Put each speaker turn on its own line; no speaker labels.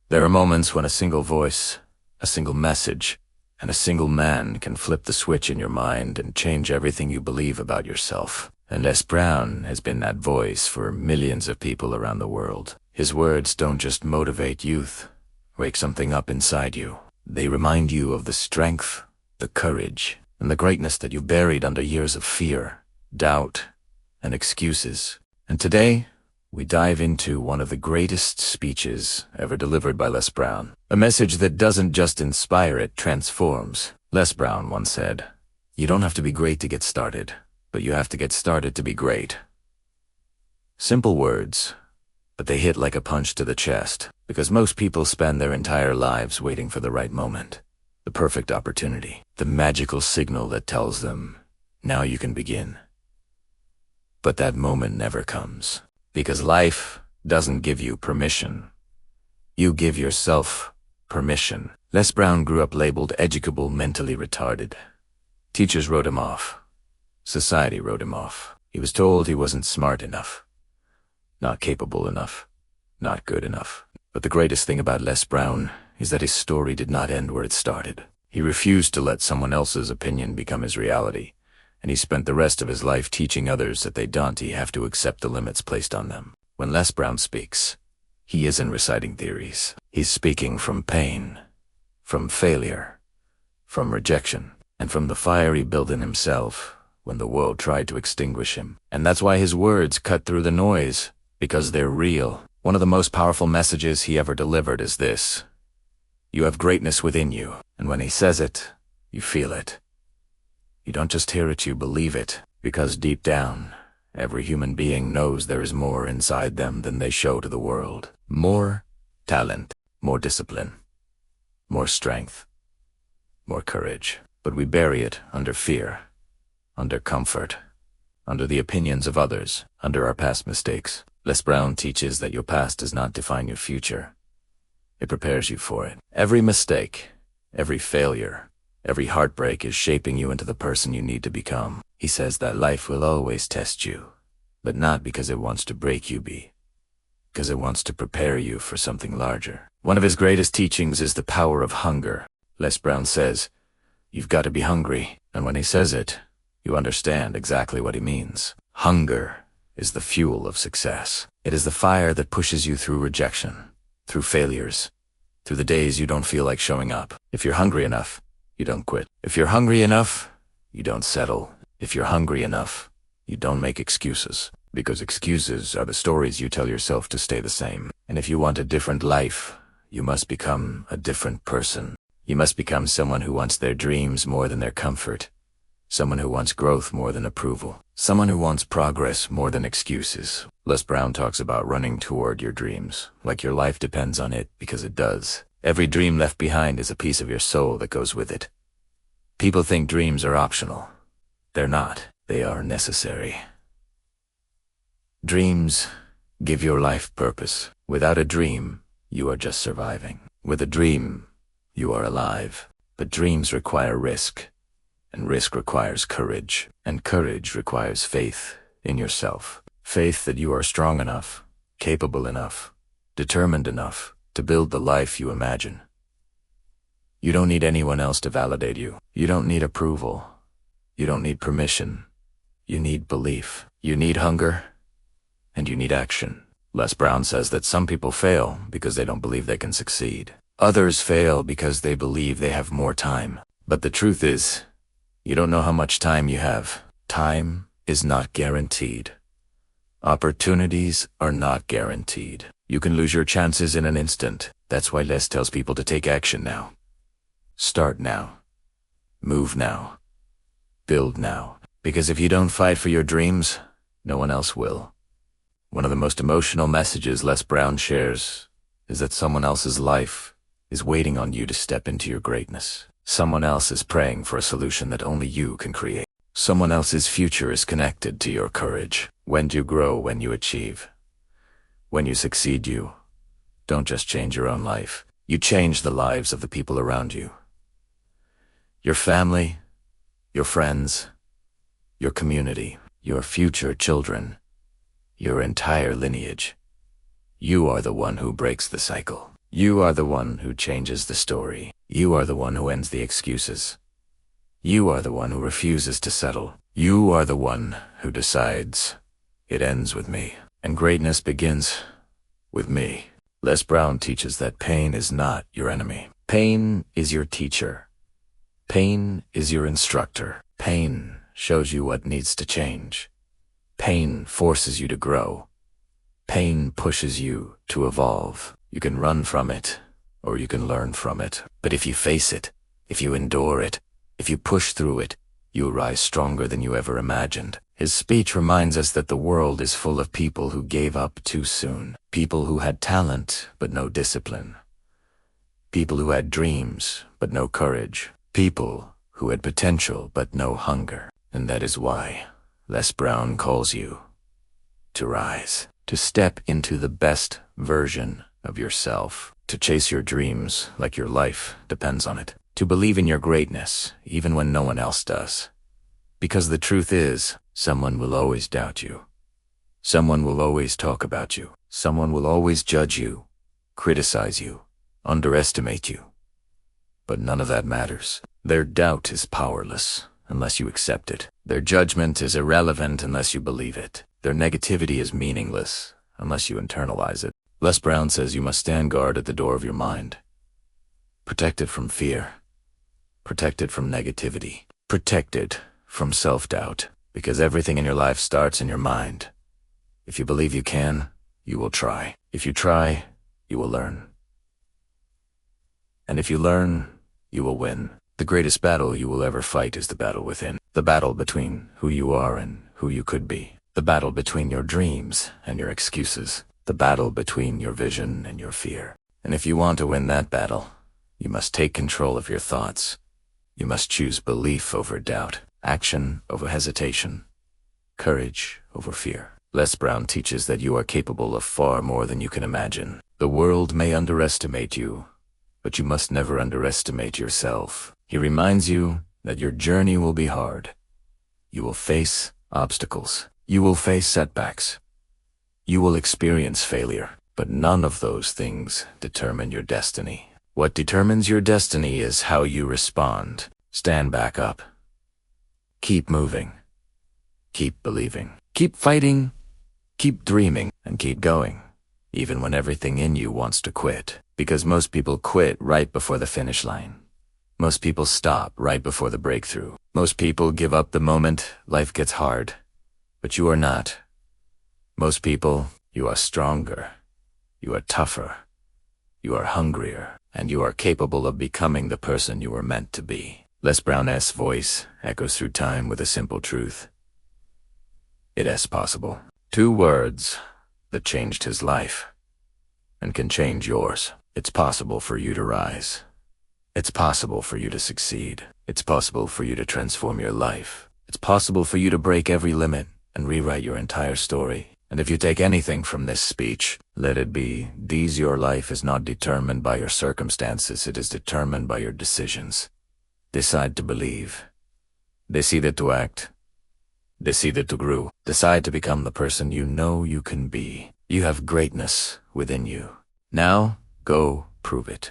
There are moments when a single voice, a single message, and a single man can flip the switch in your mind and change everything you believe about yourself. And Les Brown has been that voice for millions of people around the world. His words don't just motivate youth, wake something up inside you. They remind you of the strength, the courage, and the greatness that you buried under years of fear, doubt, and excuses. And today, we dive into one of the greatest speeches ever delivered by Les Brown. A message that doesn't just inspire, it transforms. Les Brown once said, "You don't have to be great to get started, but you have to get started to be great." Simple words, but they hit like a punch to the chest, because most people spend their entire lives waiting for the right moment, the perfect opportunity, the magical signal that tells them, now you can begin. But that moment never comes, because life doesn't give you permission. You give yourself permission. Les Brown grew up labeled educable, mentally retarded. Teachers wrote him off. Society wrote him off. He was told he wasn't smart enough, not capable enough, not good enough. But the greatest thing about Les Brown is that his story did not end where it started. He refused to let someone else's opinion become his reality, and he spent the rest of his life teaching others that they don't have to accept the limits placed on them. When Les Brown speaks, he isn't reciting theories. He's speaking from pain, from failure, from rejection, and from the fire he built in himself when the world tried to extinguish him. And that's why his words cut through the noise, because they're real. One of the most powerful messages he ever delivered is this: you have greatness within you, and when he says it, you feel it. You don't just hear it, you believe it, because deep down, every human being knows there is more inside them than they show to the world. More talent, more discipline, more strength, more courage. But we bury it under fear, under comfort, under the opinions of others, under our past mistakes. Les Brown teaches that your past does not define your future. It prepares you for it. Every mistake, every failure, every heartbreak is shaping you into the person you need to become. He says that life will always test you, but not because it wants to break you, because it wants to prepare you for something larger. One of his greatest teachings is the power of hunger. Les Brown says, you've got to be hungry. And when he says it, you understand exactly what he means. Hunger is the fuel of success. It is the fire that pushes you through rejection, through failures, through the days you don't feel like showing up. If you're hungry enough, you don't quit. If you're hungry enough, you don't settle. If you're hungry enough, you don't make excuses, because excuses are the stories you tell yourself to stay the same. And if you want a different life, you must become a different person. You must become someone who wants their dreams more than their comfort, someone who wants growth more than approval, someone who wants progress more than excuses. Les Brown talks about running toward your dreams, like your life depends on it, because it does. Every dream left behind is a piece of your soul that goes with it. People think dreams are optional. They're not. They are necessary. Dreams give your life purpose. Without a dream, you are just surviving. With a dream, you are alive. But dreams require risk, and risk requires courage, and courage requires faith in yourself. Faith that you are strong enough, capable enough, determined enough to build the life you imagine. You don't need anyone else to validate you. You don't need approval. You don't need permission. You need belief. You need hunger, and you need action. Les Brown says that some people fail because they don't believe they can succeed. Others fail because they believe they have more time. But the truth is, you don't know how much time you have. Time is not guaranteed. Opportunities are not guaranteed. You can lose your chances in an instant. That's why Les tells people to take action now. Start now. Move now. Build now. Because if you don't fight for your dreams, no one else will. One of the most emotional messages Les Brown shares is that someone else's life is waiting on you to step into your greatness. Someone else is praying for a solution that only you can create. Someone else's future is connected to your courage. When you grow, when you achieve, when you succeed, you don't just change your own life. You change the lives of the people around you. Your family, your friends, your community, your future children, your entire lineage. You are the one who breaks the cycle. You are the one who changes the story. You are the one who ends the excuses. You are the one who refuses to settle. You are the one who decides, it ends with me. And greatness begins with me. Les Brown teaches that pain is not your enemy. Pain is your teacher. Pain is your instructor. Pain shows you what needs to change. Pain forces you to grow. Pain pushes you to evolve. You can run from it, or you can learn from it. But if you face it, if you endure it, if you push through it, you rise stronger than you ever imagined. His speech reminds us that the world is full of people who gave up too soon. People who had talent, but no discipline. People who had dreams, but no courage. People who had potential, but no hunger. And that is why Les Brown calls you to rise, to step into the best version of yourself, to chase your dreams like your life depends on it, to believe in your greatness even when no one else does. Because the truth is, someone will always doubt you. Someone will always talk about you. Someone will always judge you, criticize you, underestimate you. But none of that matters. Their doubt is powerless unless you accept it. Their judgment is irrelevant unless you believe it. Their negativity is meaningless unless you internalize it. Les Brown says you must stand guard at the door of your mind. Protect it from fear. Protect it from negativity. Protect it from self-doubt. Because everything in your life starts in your mind. If you believe you can, you will try. If you try, you will learn. And if you learn, you will win. The greatest battle you will ever fight is the battle within. The battle between who you are and who you could be. The battle between your dreams and your excuses. The battle between your vision and your fear. And if you want to win that battle, you must take control of your thoughts. You must choose belief over doubt, action over hesitation, courage over fear. Les Brown teaches that you are capable of far more than you can imagine. The world may underestimate you, but you must never underestimate yourself. He reminds you that your journey will be hard. You will face obstacles. You will face setbacks. You will experience failure, but none of those things determine your destiny. What determines your destiny is how you respond. Stand back up. Keep moving. Keep believing. Keep fighting. Keep dreaming. And keep going, even when everything in you wants to quit. Because most people quit right before the finish line. Most people stop right before the breakthrough. Most people give up the moment life gets hard. But you are not. Most people, you are stronger. You are tougher. You are hungrier. And you are capable of becoming the person you were meant to be. Les Brown's voice echoes through time with a simple truth. It is possible. 2 words that changed his life and can change yours. It's possible for you to rise. It's possible for you to succeed. It's possible for you to transform your life. It's possible for you to break every limit and rewrite your entire story. And if you take anything from this speech, let it be, your life is not determined by your circumstances, it is determined by your decisions. Decide to believe. Decide to act. Decide to grow. Decide to become the person you know you can be. You have greatness within you. Now, go prove it.